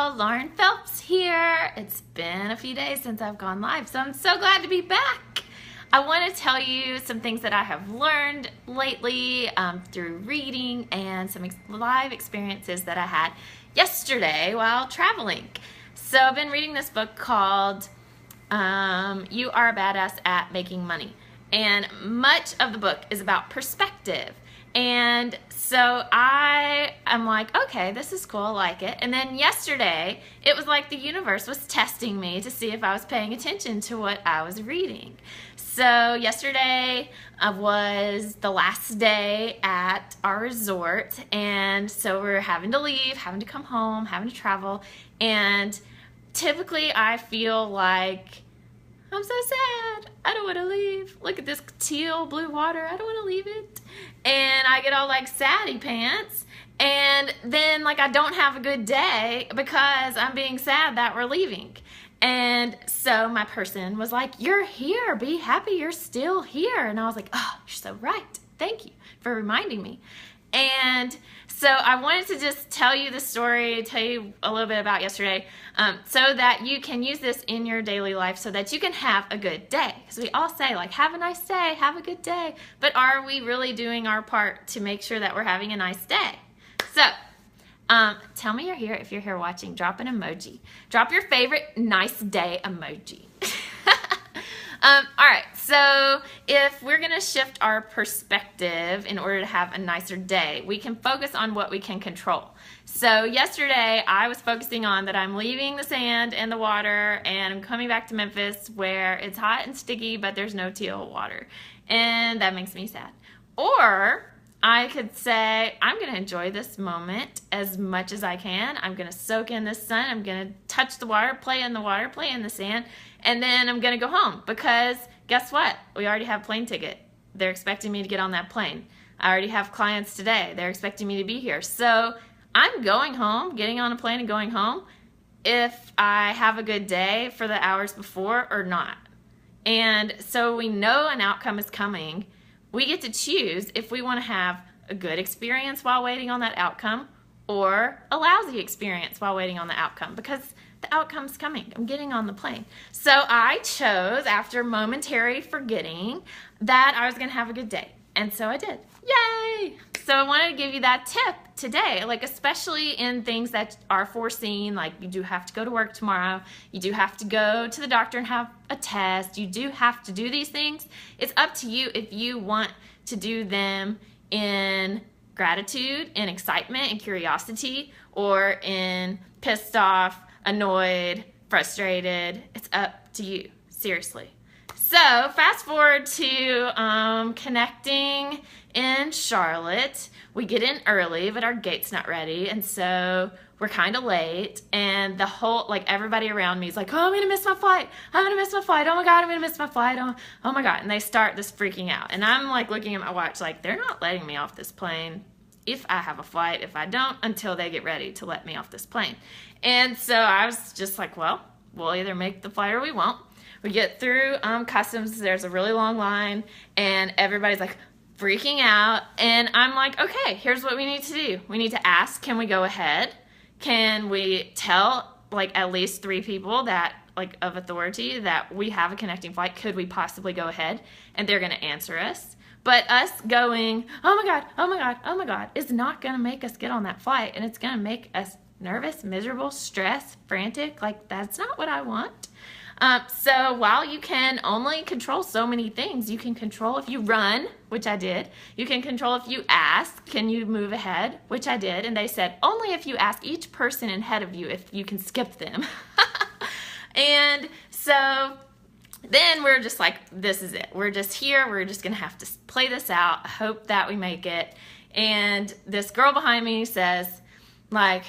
y'all, Lauren Phelps here. It's been a few days since I've gone live, so I'm so glad to be back. I want to tell you some things that I have learned lately through reading and some live experiences that I had yesterday while traveling. So I've been reading this book called You Are a Badass at Making Money, and much of the book is about perspective. And so I'm like, okay, this is cool, I like it. And then yesterday, it was like the universe was testing me to see if I was paying attention to what I was reading. So yesterday was the last day at our resort, and so we're having to leave, having to come home, having to travel, and typically I feel like I'm so sad. I don't want to leave. Look at this teal blue water. I don't want to leave it. And I get all like saddy pants. And then like I don't have a good day because I'm being sad that we're leaving. And so my person was like, you're here. Be happy you're still here. And I was like, oh, you're so right. Thank you for reminding me. And so I wanted to just tell you the story, tell you a little bit about yesterday, so that you can use this in your daily life so that you can have a good day. Because we all say, like, have a nice day, have a good day. But are we really doing our part to make sure that we're having a nice day? So tell me you're here. If you're here watching, drop an emoji. Drop your favorite nice day emoji. All right, so if we're going to shift our perspective in order to have a nicer day, we can focus on what we can control. So yesterday, I was focusing on that I'm leaving the sand and the water, and I'm coming back to Memphis where it's hot and sticky, but there's no teal water, and that makes me sad. Or I could say, I'm going to enjoy this moment as much as I can. I'm going to soak in the sun. I'm going to touch the water, play in the sand, and then I'm going to go home because guess what? We already have a plane ticket. They're expecting me to get on that plane. I already have clients today. They're expecting me to be here. So I'm going home, getting on a plane and going home if I have a good day for the hours before or not. And so we know an outcome is coming. We get to choose if we want to have a good experience while waiting on that outcome or a lousy experience while waiting on the outcome, because the outcome's coming. I'm getting on the plane. So I chose, after momentary forgetting, that I was going to have a good day. And so I did. Yay! So I wanted to give you that tip today, like especially in things that are foreseen, like you do have to go to work tomorrow, you do have to go to the doctor and have a test, you do have to do these things. It's up to you if you want to do them in gratitude, in excitement, and curiosity, or in pissed off, annoyed, frustrated. It's up to you, seriously. So fast forward to connecting in Charlotte. We get in early, but our gate's not ready, and so we're kind of late, and the whole, like, everybody around me is like, oh, I'm gonna miss my flight, I'm gonna miss my flight, oh my god, I'm gonna miss my flight, oh my god, and they start this freaking out, and I'm like looking at my watch like, they're not letting me off this plane if I have a flight, if I don't, until they get ready to let me off this plane. And so I was just like, well, we'll either make the flight or we won't. We get through customs, there's a really long line, and everybody's like freaking out, and I'm like, okay, here's what we need to do. We need to ask, can we go ahead? Can we tell like at least 3 people that, like, of authority that we have a connecting flight? Could we possibly go ahead? And they're going to answer us. But us going, oh my god, oh my god, oh my god, is not going to make us get on that flight, and it's going to make us nervous, miserable, stressed, frantic. Like, that's not what I want. So while you can only control so many things, you can control if you run, which I did. You can control if you ask, can you move ahead, which I did. And they said, only if you ask each person ahead of you if you can skip them. And so then we're just like, this is it. We're just here. We're just going to have to play this out. Hope that we make it. And this girl behind me says, like,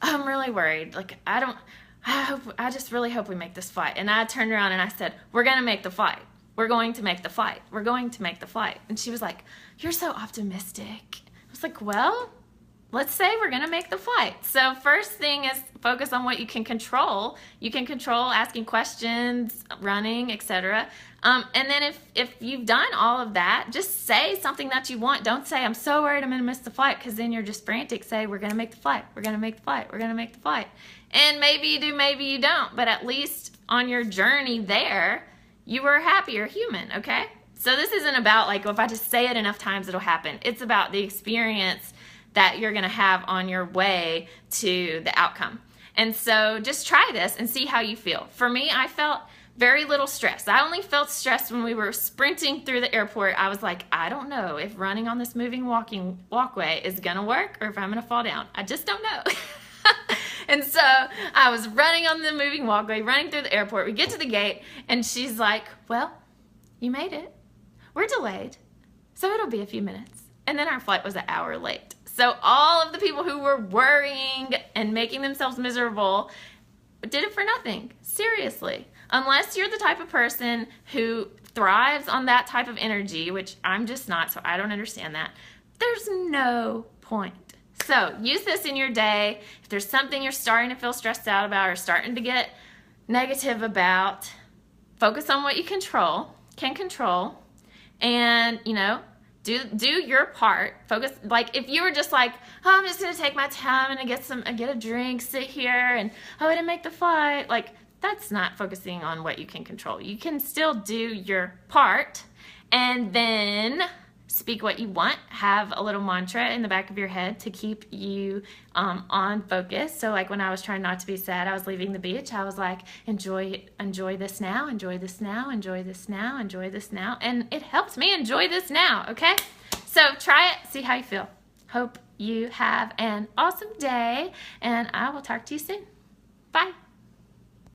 I'm really worried. Like, I just really hope we make this flight. And I turned around and I said, we're going to make the flight. We're going to make the flight. We're going to make the flight. And she was like, you're so optimistic. I was like, well, let's say we're going to make the flight. So first thing is focus on what you can control. You can control asking questions, running, etc. And then if you've done all of that, just say something that you want. Don't say, I'm so worried I'm going to miss the flight, because then you're just frantic. Say, we're going to make the flight. We're going to make the flight. We're going to make the flight. And maybe you do, maybe you don't. But at least on your journey there, you were a happier human, okay? So this isn't about like, well, if I just say it enough times, it'll happen. It's about the experience that you're going to have on your way to the outcome. And so just try this and see how you feel. For me, I felt very little stress. I only felt stressed when we were sprinting through the airport. I was like, I don't know if running on this moving walkway is going to work or if I'm going to fall down. I just don't know. And so I was running on the moving walkway, running through the airport. We get to the gate and she's like, well, you made it. We're delayed, so it'll be a few minutes. And then our flight was an hour late. So all of the people who were worrying and making themselves miserable did it for nothing. Seriously. Unless you're the type of person who thrives on that type of energy, which I'm just not, so I don't understand that, there's no point. So use this in your day. If there's something you're starting to feel stressed out about or starting to get negative about, focus on what you can control, and, you know, do your part. Focus, like if you were just like, oh, I'm just gonna take my time and get a drink, sit here, and oh, I didn't make the flight. Like, that's not focusing on what you can control. You can still do your part and then speak what you want. Have a little mantra in the back of your head to keep you on focus. So like when I was trying not to be sad, I was leaving the beach, I was like, enjoy this now, enjoy this now, enjoy this now, enjoy this now. And it helps me enjoy this now, okay? So try it, see how you feel. Hope you have an awesome day, and I will talk to you soon. Bye.